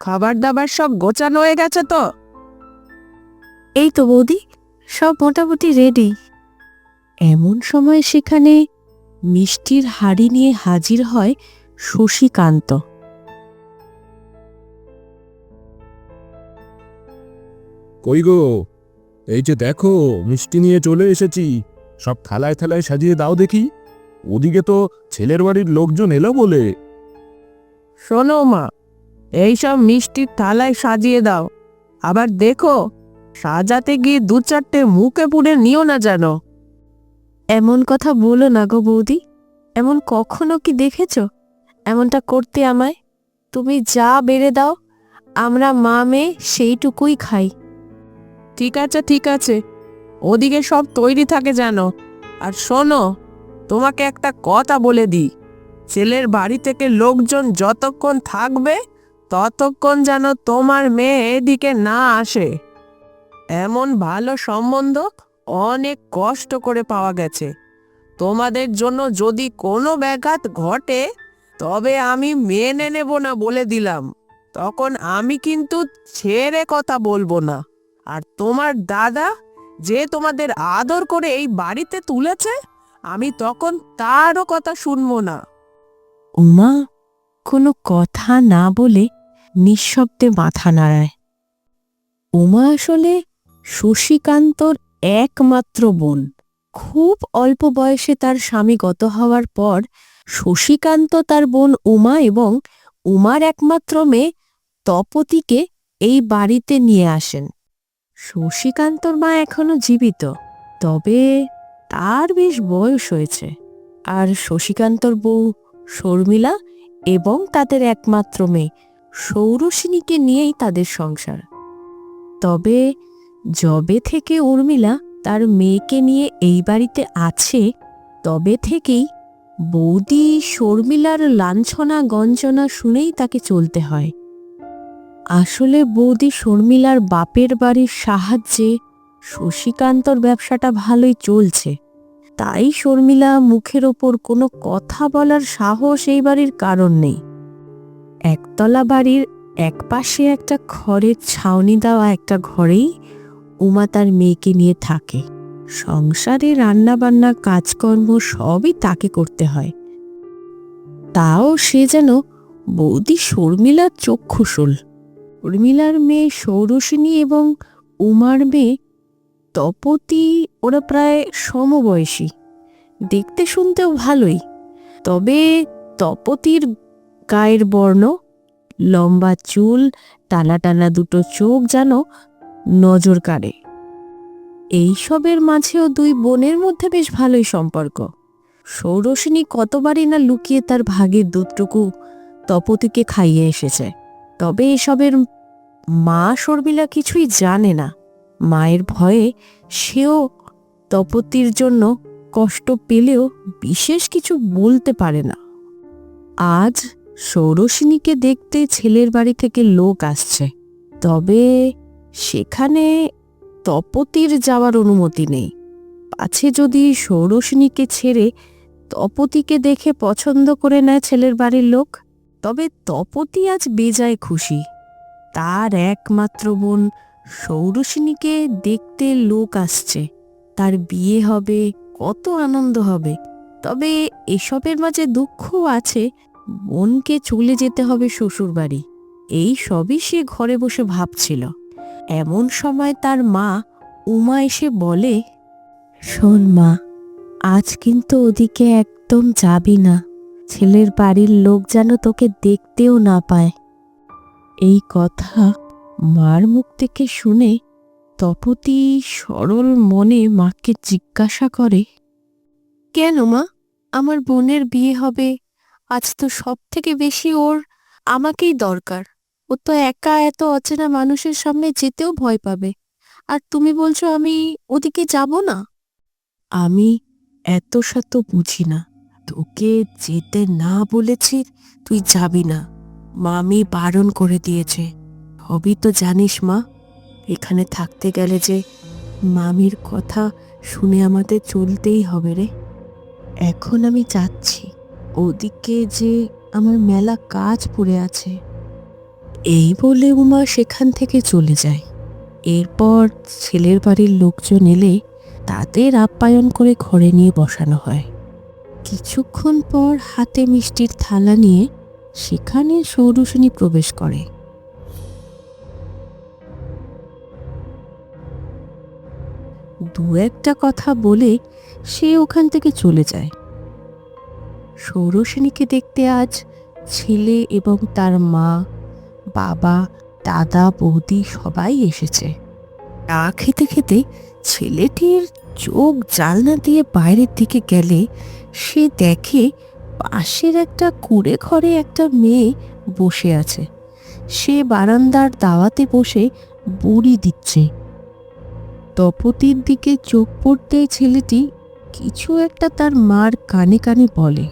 খাবার দাবার সব গোছানো হয়ে গেছে তো? এই তো বৌদি, সব মোটামুটি রেডি। এমন সময় সেখানে মিষ্টির হাঁড়ি নিয়ে হাজির হয় শশীকান্ত। কই গো, এই যে দেখো মিষ্টি নিয়ে চলে এসেছি। সব থালায় থালায় সাজিয়ে দাও দেখি। ওদিকে তো ছেলের বাড়ির লোকজন এলো বলে। শোনো মা, এইসব মিষ্টির থালায় সাজিয়ে দাও। আবার দেখো, সাজাতে গিয়ে দু চারটে মুখে পুড়ে নিও না যেন। এমন কথা বলো না গো বৌদি, এমন কখনো কি দেখেছ এমনটা করতে আমায়? তুমি যা বেড়ে দাও, আমরা মা মেয়ে সেইটুকুই খাই। ঠিক আছে ঠিক আছে, ওদিকে সব তৈরি থাকে যেন। আর শোনো, তোমাকে একটা কথা বলে দিই, ছেলের বাড়ি থেকে লোকজন যতক্ষণ থাকবে ততক্ষণ যেন তোমার মেয়ে এদিকে না আসে। এমন ভালো সম্বন্ধ অনেক কষ্ট করে পাওয়া গেছে। তোমাদের জন্য যদি কোনো ব্যাঘাত ঘটে তবে আমি মেনে নেব না বলে দিলাম। তখন আমি কিন্তু ছেড়ে কথা বলবো না। আর তোমার দাদা যে তোমাদের আদর করে এই বাড়িতে তুলেছে, আমি তখন তারও কথা শুনবো না। উমা কোনো কথা না বলে নিঃশব্দে মাথা নাড়ায়। উমা আসলে শশীকান্তর একমাত্র বোন। খুব অল্প বয়সে তার স্বামী গত হওয়ার পর শশীকান্ত তার বোন উমা এবং উমার একমাত্র মেয়ে তপতিকে এই বাড়িতে নিয়ে আসেন। শশীকান্তর মা এখনো জীবিত, তবে তার বেশ বয়স হয়েছে। আর শশীকান্তর বউ শর্মিলা এবং তাদের একমাত্র মেয়ে সৌরসিনীকে নিয়েই তাদের সংসার। তবে যবে থেকে উর্মিলা তার মেয়েকে নিয়ে এই বাড়িতে আছে, তবে থেকেই বৌদি শর্মিলার লাঞ্ছনা গঞ্জনা শুনেই তাকে চলতে হয়। আসলে বৌদি শর্মিলার বাপের বাড়ির সাহায্যে শশীকান্তর ব্যবসাটা ভালোই চলছে, তাই শর্মিলা মুখের ওপর কোনো কথা বলার সাহস এই বাড়ির কারণ নেই। একতলা বাড়ির একপাশে একটা খড়ের ছাউনি দেওয়া একটা ঘরেই উমা তার মেয়েকে নিয়ে থাকে। সংসারে রান্নাবান্না কাজকর্ম সবই তাকে করতে হয়। তাও সে যেন বৌদি শর্মিলার চক্ষুশূল। উর্মিলার মেয়ে সৌরসিনী এবং উমার মেয়ে তপতি ওরা প্রায় সমবয়সী, দেখতে শুনতেও ভালোই। তবে তপতির গায়ের বর্ণ, লম্বা চুল, টানা টানা দুটো চোখ যেন নজর কাড়ে। এইসবের মাঝেও দুই বোনের মধ্যে বেশ ভালোই সম্পর্ক। সৌরসিনী কতবারই না লুকিয়ে তার ভাগের দুধটুকু তপতিকে খাইয়ে এসেছে। তবে এসবের মা শর্মিলা কিছুই জানে না। মায়ের ভয়ে সেও তপতির জন্য কষ্ট পেলেও বিশেষ কিছু বলতে পারে না। আজ সৌরসিনীকে দেখতে ছেলের বাড়ি থেকে লোক আসছে, তবে সেখানে তপতির যাওয়ার অনুমতি নেই। পাছে যদি সৌরসিনীকে ছেড়ে তপতিকে দেখে পছন্দ করে নেয় ছেলের বাড়ির লোক, তবে তপতি আজ বেজায় খুশি। তার একমাত্র বোন সৌরসিনীকে দেখতে লোক আসছে, তার বিয়ে হবে, কত আনন্দ হবে। তবে এসবের মাঝে দুঃখও আছে, বোনকে চলে যেতে হবে শ্বশুর বাড়ি। এই সবই সে ঘরে বসে ভাবছিল। এমন সময় তার মা উমা এসে বলে, শোন মা, আজ কিন্তু ওদিকে একদম যাবি না, ছেলের বাড়ির লোক যেন তোকে দেখতেও না পায়। এই কথা মার মুখ থেকে শুনে তপতি সরল মনে মাকে জিজ্ঞাসা করে, কেন মা, আমার বোনের বিয়ে হবে, আজ তো সব থেকে বেশি ওর আমাকেই দরকার। ও তো একা এত অচেনা মানুষের সামনে যেতেও ভয় পাবে, আর তুমি বলছো আমি ওদিকে যাব না? আমি এত শত বুঝি না, তোকে যেতে না বলেছি তুই যাবি না, মামি বারণ করে দিয়েছে। সবই তো জানিস মা, এখানে থাকতে গেলে যে মামির কথা শুনে আমাদের চলতেই হবে রে। এখন আমি যাচ্ছি, ওদিকে যে আমার মেলা কাজ পড়ে আছে। এই বলে উমা সেখান থেকে চলে যায়। এরপর ছেলের বাড়ির লোকজন এলে তাদের আপ্যায়ন করে ঘরে নিয়ে বসানো হয়। কিছুক্ষণ পর হাতে মিষ্টির থালা নিয়ে সেখানে সৌরসেনী প্রবেশ করে। দু একটা কথা বলে সে ওখান থেকে চলে যায়। সৌরসেনীকে দেখতে আজ ছেলে এবং তার মা, বাবা, দাদা, বৌদি সবাই এসেছে। চা খেতে খেতে ছেলেটির চোখ জানলা দিয়ে বাইরের দিকে গেলে সে দেখে পাশের একটা কুঁড়ে ঘরে একটা মেয়ে বসে আছে। সে বারান্দার দাওয়াতে বসে বড়ি দিচ্ছে। তপতির দিকে চোখ পড়তে ছেলেটি কিছু একটা তার মার কানে কানে বলে।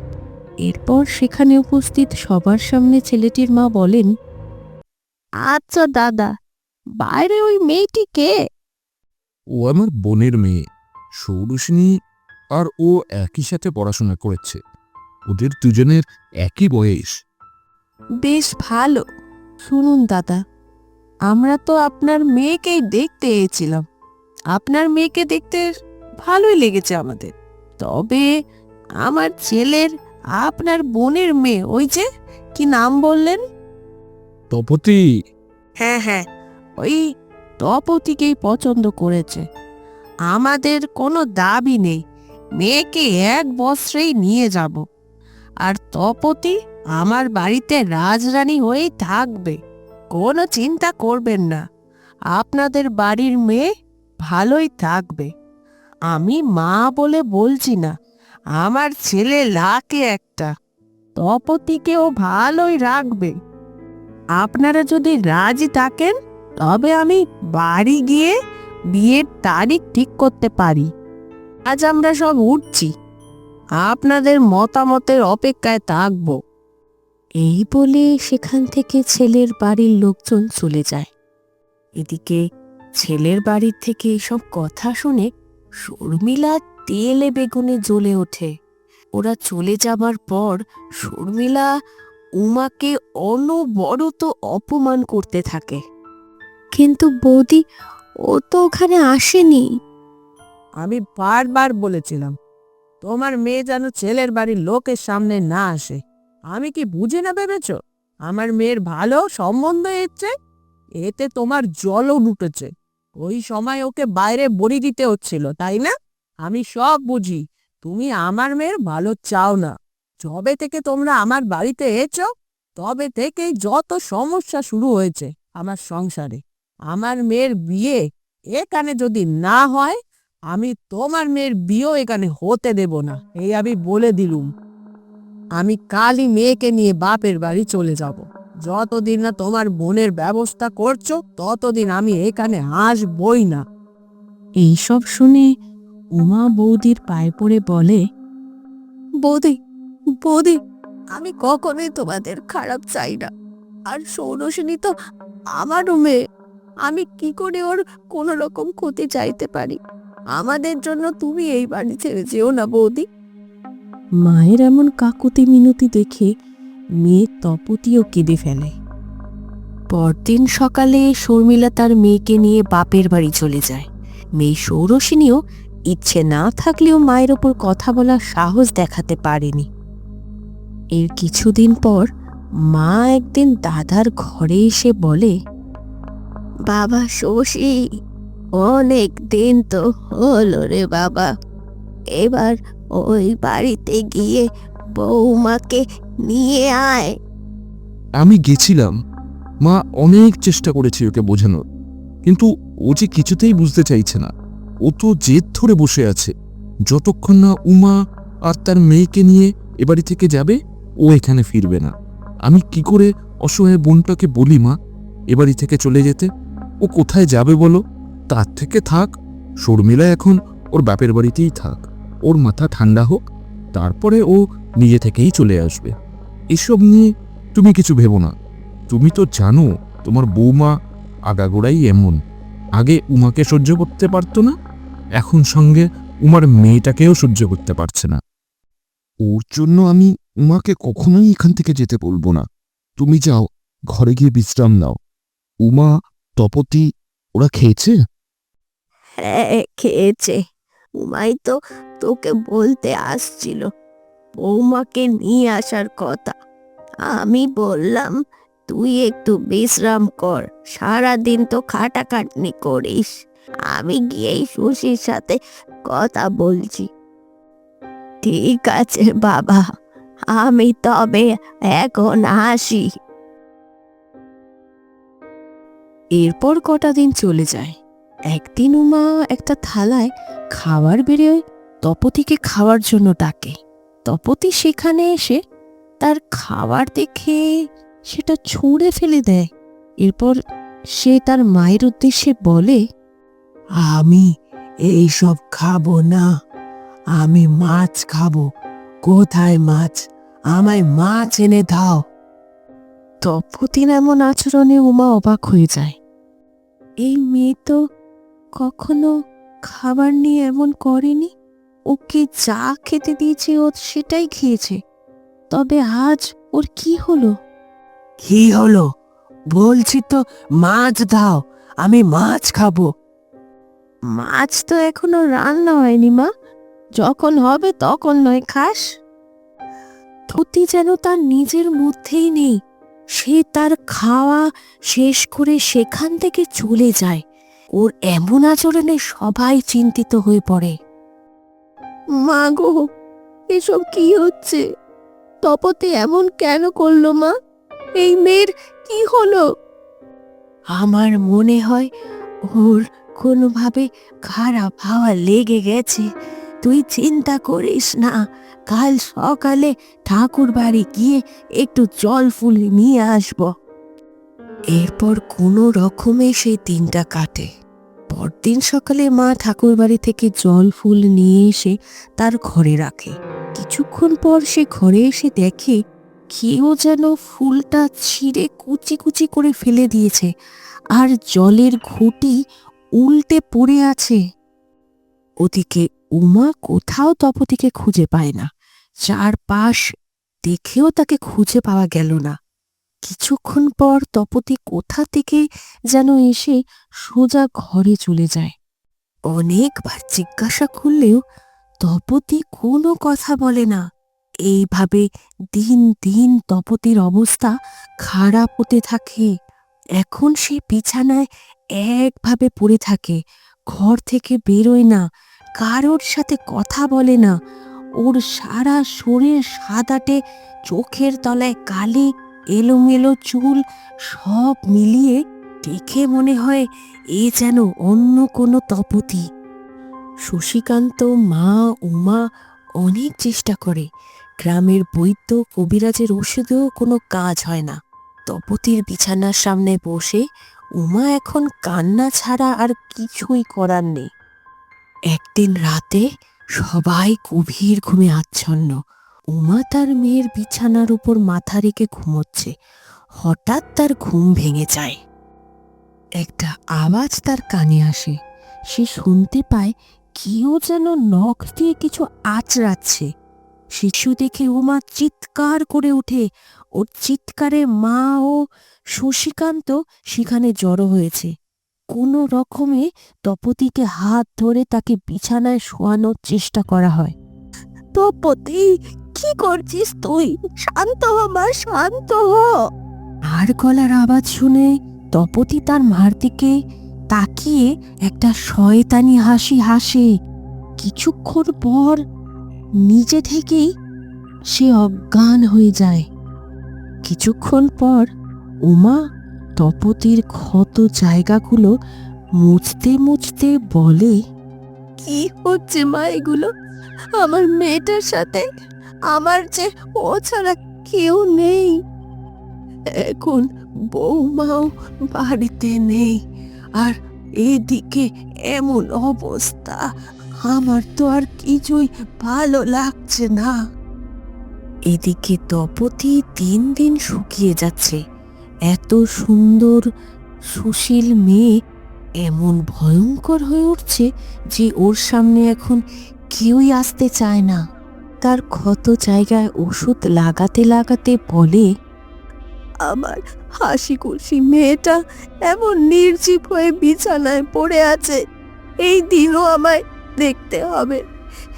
এরপর সেখানে উপস্থিত সবার সামনে ছেলেটির মা বলেন, আচ্ছা দাদা, বাইরে ওই মেয়েটি কে? ও আমার বোনের মেয়ে সৌরসেনী, আর ও একই সাথে পড়াশোনা করেছে। ওদের দুজনের একই বয়স। বেশ ভালো। শুনুন দাদা, আমরা তো আপনার মেয়েকেই দেখতে এসেছিলাম। আপনার মেয়েকে দেখতে ভালোই লেগেছে আমাদের। তবে আমার ছেলের আপনার বোনের মেয়ে, ওই যে কি নাম বললেন? তপতি। হ্যাঁ হ্যাঁ, ওই তপতিকেই পছন্দ করেছে। আমাদের কোনো দাবি নেই, মেয়েকে এক বস্ত্রেই নিয়ে যাব। আর তপতি আমার বাড়িতে রাজরানী হয়েই থাকবে, কোনো চিন্তা করবেন না। আপনাদের বাড়ির মেয়ে ভালোই থাকবে। আমি মা বলে বলছি না, আমার ছেলে লাকে একটা, তপতিকেও ভালোই রাখবে। আপনারা যদি রাজি থাকেন তবে আমি বাড়ি গিয়ে বিয়ের তারিখ ঠিক করতে পারি। আজ আমরা সব উঠছি, আপনাদের মতামতের অপেক্ষায় থাকব। এই বলে সেখান থেকে ছেলের বাড়ির লোকজন চলে যায়। এদিকে ছেলের বাড়ির থেকে এসব কথা শুনে শর্মিলা তেলে বেগুনে জ্বলে ওঠে। ওরা চলে যাবার পর শর্মিলা উমাকে অনবরত অপমান করতে থাকে। কিন্তু বৌদি, ও তো ওখানে আসেনি। আমি বারবার বলেছিলাম তোমার মেয়ে যেন ছেলের বাড়ির লোকের সামনে না আসে। আমি কি বুঝে না ভেবেছ আমার মেয়ের ভালো সম্বন্ধ এসছে? এতে তোমার জলও উঠেছে। ওই সময় ওকে বাইরে বড়ি দিতে হচ্ছিল, তাই না? আমি সব বুঝি। তুমি আমার মেয়ের ভালো চাও না। যবে থেকে তোমরা আমার বাড়িতে এসেছো তবে থেকেই যত সমস্যা শুরু হয়েছে আমার সংসারে। আমার মেয়ের বিয়ে এখানে যদি না হয় আমি তোমার মেয়ের বিয়েও এখানে হতে দেব না, এই আমি বলে দিলুম। আমি কালই মেয়েকে নিয়ে বাপের বাড়ি চলে যাব। যতদিন না তোমার বোনের ব্যবস্থা করছো ততদিন আমি এখানে আসবই না। এইসব শুনে উমা বৌদির পায়ে পড়ে বলে, বৌদি, বৌদি, আমি কখনোই তোমাদের খারাপ চাই না। আর সৌরসেনী তো আমারও মেয়ে, আমি কি করে ওর কোনো রকম ক্ষতি চাইতে পারি? আমাদের জন্য তুমি এই বাড়ি ছেড়ে যেও না বৌদি। মায়ের এমন কাকুতি মিনতি দেখে মেয়ে তপতিও কেঁদে ফেলে। পরদিন সকালে শর্মিলা তার মেয়েকে নিয়ে বাপের বাড়ি চলে যায়। মেয়ে সৌরসেনীও ইচ্ছে না থাকলেও মায়ের ওপর কথা বলার সাহস দেখাতে পারেনি। এর কিছুদিন পর মা একদিন দাদার ঘরে এসে বলে, বাবা শশী, অনেক দিন তো হলো রে বাবা, এবার ওই বাড়িতে গিয়ে বৌমাকে নিয়ে আয়। আমি গেছিলাম, মা অনেক চেষ্টা করেছে ওকে বোঝানোর, কিন্তু ও যে কিছুতেই বুঝতে চাইছে না। ও তো জেদ ধরে বসে আছে। যতক্ষণ না উমা আর তার মেয়েকে নিয়ে এ বাড়ি থেকে যাবে ও এখানে ফিরবে না। আমি কি করে অসহায় বোনটাকে বলি মা এ বাড়ি থেকে চলে যেতে? ও কোথায় যাবে বলো? তার থেকে থাক, শর্মিলা এখন ওর বাপের বাড়িতেই থাক, ওর মাথা ঠান্ডা হোক, তারপরে ও নিজে থেকেই চলে আসবে। এসব নিয়ে তুমি কিছু ভেবো না। তুমি তো জানো তোমার বৌমা আগাগোড়াই এমন। আগে উমাকে সহ্য করতে পারতো না, এখন সঙ্গে উমার মেয়েটাকেও সহ্য করতে পারছে না। ওর জন্য আমি উমাকে কখনোই এখান থেকে যেতে বলবো না। তুমি যাও, ঘরে গিয়ে বিশ্রাম নাও। উমা, তপতি ওরা খেয়েছে? হ্যাঁ, খেয়েছে। উমাই তো তোকে বলতে আসছিল বৌমাকে নিয়ে আসার কথা। আমি বললাম তুই একটু বিশ্রাম কর, সারাদিন তো খাটাখাটনি করিস, আমি গিয়েই শশীর সাথে কথা বলছি। ঠিক আছে বাবা, আমি তবে এখন আসি। এরপর কটা দিন চলে যায়। একদিন উমা একটা থালায় খাবার বেড়ে তপতিকে খাওয়ার জন্য ডাকে। তপতি সেখানে এসে তার খাবার দেখে সেটা ছুঁড়ে ফেলে দেয়। এরপর সে তার মায়ের উদ্দেশ্যে বলে, আমি এইসব খাবো না, আমি মাছ খাবো। কোথায় মাছ? আমায় মাছ এনে দাও। তপতির এমন আচরণে উমা অবাক হয়ে যায়। এই মেয়ে তো কখনো খাবার নিয়ে এমন করেনি। ওকে যা খেতে দিয়েছে ও সেটাই খেয়েছে, তবে আজ ওর কি হলো? কি হলো? বলছি তো মাছ দাও, আমি মাছ খাবো। মাছ তো এখনো রান্না হয়নি মা, যখন হবে তখন নয় খাস। ততি যেন তার নিজের মধ্যেই নেই। সে তার খাওয়া শেষ করে সেখান থেকে চলে যায়। ওর এমন আচরণে সবাই চিন্তিত হয়ে পড়ে। মা গো, এসব কি হচ্ছে? তপতি এমন কেন করলো মা? এই মেয়ের কি হলো? আমার মনে হয় ওর কোনোভাবে খারাপ হাওয়া লেগে গেছে। তুই চিন্তা করিস না, কাল সকালে ঠাকুর বাড়ি গিয়ে একটু জল ফুল নিয়ে আসব। এরপর কোনো রকমে সেই দিনটা কাটে। পরদিন সকালে মা ঠাকুর বাড়ি থেকে জল ফুল নিয়ে এসে তার ঘরে রাখে। কিছুক্ষণ পর সে ঘরে এসে দেখে কেউ যেন ফুলটা ছিঁড়ে কুচি কুচি করে ফেলে দিয়েছে, আর জলের ঘুঁটি উল্টে পড়ে আছে। ওদিকে উমা কোথাও তপতিকে খুঁজে পায় না। চারপাশ দেখেও তাকে খুঁজে পাওয়া গেল না। কিছুক্ষণ পর তপতি কোথা থেকে যেন এসে সোজা ঘরে চলে যায়। অনেকবার জিজ্ঞাসা করলেও তপতি কোনো কথা বলে না। এইভাবে দিন দিন তপতির অবস্থা খারাপ হতে থাকে। এখন সে বিছানায় একভাবে পড়ে থাকে, ঘর থেকে বেরোয় না, কারোর সাথে কথা বলে না। ওর সারা শরীর সাদাটে, চোখের তলায় কালি, এলোমেলো চুল, সব মিলিয়ে দেখে মনে হয় এ যেন অন্য কোনো তপতি। শশীকান্ত, মা, উমা অনেক চেষ্টা করে। গ্রামের বৈদ্য কবিরাজের ওষুধেও কোনো কাজ হয় না। তপতির বিছানার সামনে বসে উমা এখন কান্না ছাড়া আর কিছুই করার নেই। একদিন রাতে সবাই গভীর ঘুমে আচ্ছন্ন। উমা তার মেয়ের বিছানার উপর মাথা রেখে ঘুমোচ্ছে। হঠাৎ তার ঘুম ভেঙে যায়। একটা আওয়াজ তার কানে আসে। সে শুনতে পায় কেউ যেন নখ দিয়ে কিছু আঁচড়াচ্ছে। শিশু দেখে উমা চিৎকার করে ওঠে। ওর চিৎকারে মা ও শশীকান্ত সেখানে জড়ো হয়েছে। কোনো রকমে তপতিকে হাত ধরে তাকে বিছানায় শোয়ানোর চেষ্টা করা হয়। তপতি, কি করছিস তুই? শান্ত হ মা, শান্ত হ। আর গলার আওয়াজ শুনে তপতি তার মার দিকে তাকিয়ে একটা শয়তানি হাসি হাসে। কিছুক্ষণ পর নিজে থেকেই সে অজ্ঞান হয়ে যায়। কিছুক্ষণ পর উমা তপতির ক্ষত জায়গাগুলো মুছতে মুছতে বলে, কি হচ্ছে মা এগুলো? আমার মেয়েটার সাথে আমার যে ও ছাড়া কেউ নেই। এখন বৌমাও বাড়িতে নেই, আর এদিকে এমন অবস্থা, আমার তো আর কিছুই ভালো লাগছে না। এদিকে তপতি দিন দিন শুকিয়ে যাচ্ছে। এত সুন্দর সুশীল মেয়ে এমন ভয়ঙ্কর হয়ে উঠছে যে ওর সামনে এখন কেউই আসতে চায় না। তার ক্ষত জায়গায় ওষুধ লাগাতে লাগাতে বলে, আমার হাসি খুশি মেয়েটা এমন নির্জীব হয়ে বিছানায় পড়ে আছে। এই দিনও আমায় দেখতে হবে।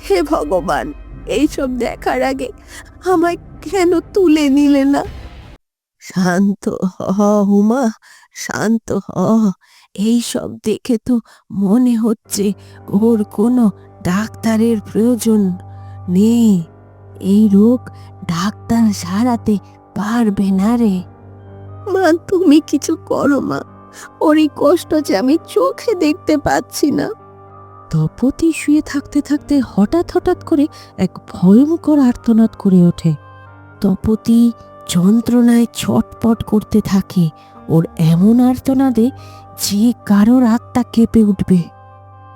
হে ভগবান, এইসব দেখার আগে আমায় কেন তুলে নিলে না? শান্ত হ উমা, শান্ত হ। এইসব দেখে তো মনে হচ্ছে ওর কোনো ডাক্তারের প্রয়োজন নেই। এই রোগ ডাক্তার সারাতে পারবে না রে। মা, তুমি কিছু করো মা, ওর এই কষ্ট যে আমি চোখে দেখতে পাচ্ছি না। তপতি শুয়ে থাকতে থাকতে হঠাৎ করে এক ভয়ঙ্কর আর্তনাদ করে ওঠে। তপতি যন্ত্রণায় ছটপট করতে থাকে। ওর এমন আর্তনাদে যে কারোর আত্মা কেঁপে উঠবে।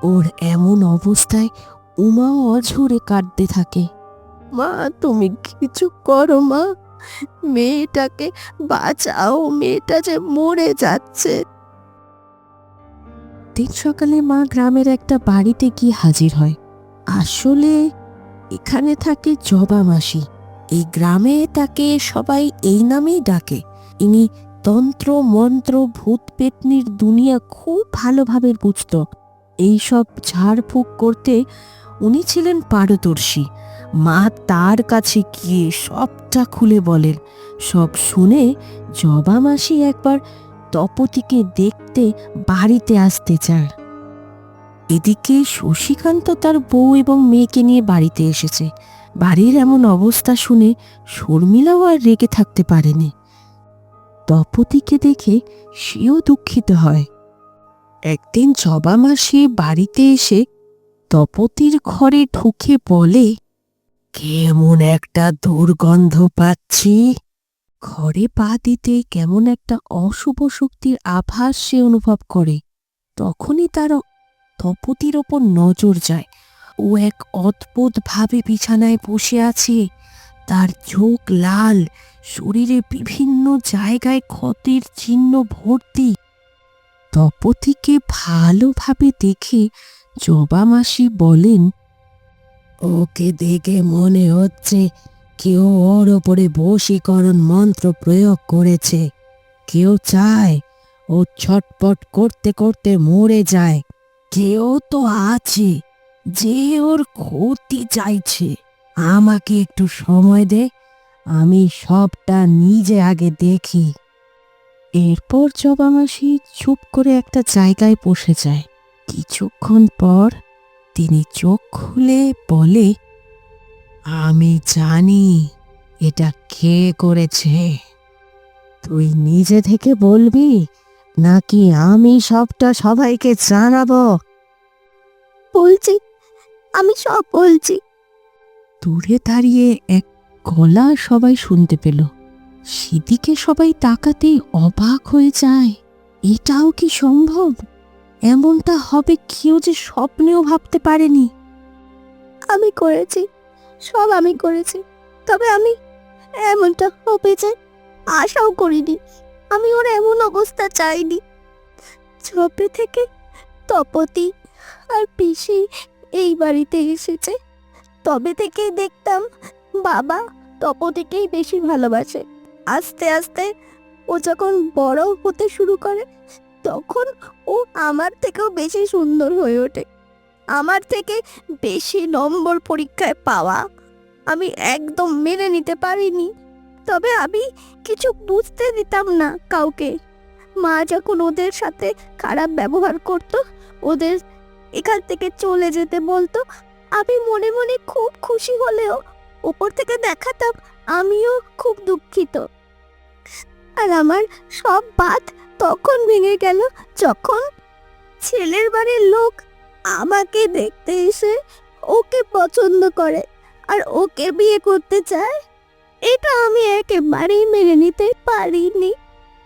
ওর এমন অবস্থায় উমাও অঝরে কাঁদতে থাকে। মা, তুমি কিছু করো মা, মেয়েটাকে বাঁচাও, মেয়েটা যে মরে যাচ্ছে। দিন সকালে মা গ্রামের একটা বাড়িতে গিয়ে হাজির হয়। আসলে এখানে থাকে জবা মাসি। এই গ্রামে তাকে সবাই এই নামেই ডাকে। ইনি তন্ত্র মন্ত্র ভূত পেতনির দুনিয়া খুব ভালোভাবে বুঝত। এইসব ঝাড়ফুঁক করতে উনি ছিলেন পারদর্শী। মা তার কাছে গিয়ে সবটা খুলে বলেন। সব শুনে জবা মাসি একবার তপতিকে দেখতে বাড়িতে আসতে চান। এদিকে শশীকান্ত তার বউ এবং মেয়েকে নিয়ে বাড়িতে এসেছে। বাড়ির এমন অবস্থা শুনে শর্মিলাও আর রেগে থাকতে পারেনি। তপতিকে দেখে সেও দুঃখিত হয়। একদিন জবা মাসি বাড়িতে এসে তপতির ঘরে ঢুকে বলে, কেমন একটা দুর্গন্ধ পাচ্ছি। ঘরে পা দিতে কেমন একটা অশুভ শক্তির আভাস সে অনুভব করে। তখনই তার তপতির ওপর নজর যায়। ও এক অদ্ভুত ভাবে বিছানায় বসে আছে। তার চোখ লাল, শরীরে বিভিন্ন জায়গায় ক্ষতের চিহ্ন ভর্তি। তপতিকে ভালোভাবে দেখে জবা মাসি বলেন, ওকে দেখে মনে হচ্ছে কেউ ওর ওপরে বশীকরণ মন্ত্র প্রয়োগ করেছে। কেউ চায় ও ছটপট করতে করতে মরে যায়। কেউ তো আছে যে ওর ক্ষতি চাইছে। আমাকে একটু সময় দে, আমি সবটা নিজে আগে দেখি। এরপর জবা মাসি চুপ করে একটা জায়গায় বসে যায়। কিছুক্ষণ পর তিনি চোখ খুলে বলে, আমি জানি এটা কে করেছে। তুই নিজে থেকে বলবি নাকি আমি সবটা সবাইকে জানাবো? বলছি, আমি সব বলছি। দূরে দাঁড়িয়ে এক গলা সবাই শুনতে পেল। সেদিকে সবাই তাকাতেই অবাক হয়ে যায়। এটাও কি সম্ভব? এমনটা হবে কেউ যে স্বপ্নেও ভাবতে পারেনি। আমি করেছি, সব আমি করেছি। তবে আমি এমনটা হবে যে আশাও করিনি। আমি ওর এমন অবস্থা চাইনি। যবে থেকে তপতি আর পিসি এই বাড়িতে এসেছে, তবে থেকেই দেখতাম বাবা তপতিকেই বেশি ভালোবাসে। আস্তে আস্তে ও যখন বড় হতে শুরু করে, তখন ও আমার থেকেও বেশি সুন্দর হয়ে ওঠে। আমার থেকে বেশি নম্বর পরীক্ষায় পাওয়া আমি একদম মেনে নিতে পারিনি। তবে আমি কিছু বুঝতে দিতাম না কাউকে। মা যখন ওদের সাথে খারাপ ব্যবহার করত, ওদের এখান থেকে চলে যেতে বলতো, আমি মনে মনে খুব খুশি হলেও উপর থেকে দেখাতাম আমিও খুব দুঃখিত। আর আমার সব বাঁধ তখন ভেঙে গেল যখন ছেলের বাড়ির লোক আমাকে দেখতে এসে ওকে পছন্দ করে আর ওকে বিয়ে করতে চায়। এটা আমি একেবারেই মেনে নিতে পারিনি।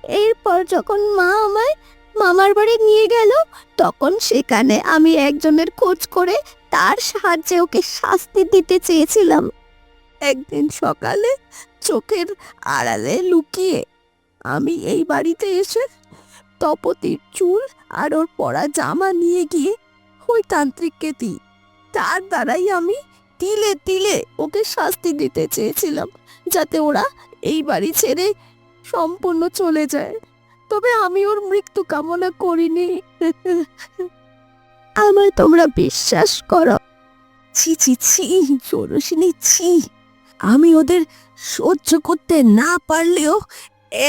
এরপর যখন মা আমায় মামার বাড়ি নিয়ে গেল, তখন সেখানে আমি একজনের খোঁজ করে তার সাহায্যে ওকে শাস্তি দিতে চেয়েছিলাম। একদিন সকালে চোখের আড়ালে লুকিয়ে আমি এই বাড়িতে এসে তপতির চুল আর ওর পরা জামা নিয়ে গিয়ে ওই তান্ত্রিককে দিই। তার দ্বারাই আমি তিলে তিলে ওকে শাস্তি দিতে চেয়েছিলাম, যাতে ওরা এই বাড়ি ছেড়ে সম্পূর্ণ চলে যায়, তবে আমি ওর মৃত্যু কামনা করিনি। আমায় তোমরা বিশ্বাস করো। ছি ছি ছি ষোড়শিনী, ছি। আমি ওদের সহ্য করতে না পারলেও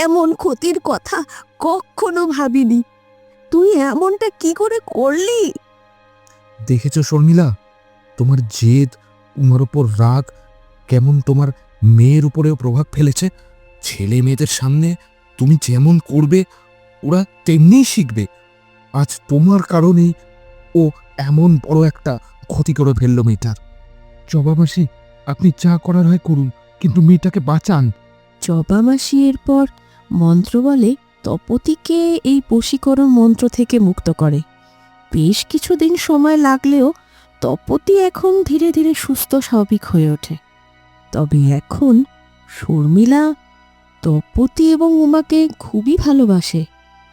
এমন ক্ষতির কথা কখনো ভাবিনি। তুই এমনটা কি করে করলি? দেখেছো শর্মিলা, তোমার জেদ, উমার ওপর রাগ কেমন তোমার মেয়ের উপরেও প্রভাব ফেলেছে। ছেলে মেয়েদের সামনে তুমি যেমন করবে ওরা তেমনিই শিখবে। আজ তোমার কারণেই ও এমন বড় একটা ক্ষতি করে ফেললো মেয়েটার। জবা মাসি, আপনি যা করার হয় করুন, কিন্তু মেয়েটাকে বাঁচান। জবা মাসি এরপর মন্ত্র বলে তপতিকে এই বশীকরণ মন্ত্র থেকে মুক্ত করে। বেশ কিছুদিন সময় লাগলেও তপতি এখন ধীরে ধীরে সুস্থ স্বাভাবিক হয়ে ওঠে। তবে এখন শর্মিলা তপতি এবং উমাকে খুবই ভালোবাসে।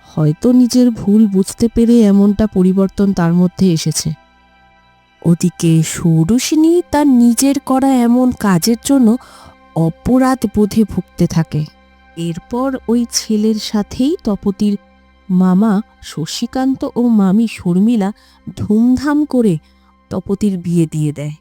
হয়তো নিজের ভুল বুঝতে পেরে এমনটা পরিবর্তন তার মধ্যে এসেছে। ওদিকে ষোড়শিনী তার নিজের করা এমন কাজের জন্য অপরাধ বোধে ভুগতে থাকে। এরপর ওই ছেলের সাথেই তপতির মামা শশীকান্ত ও মামি শর্মিলা ধুমধাম করে তপতির বিয়ে দিয়ে দেয়।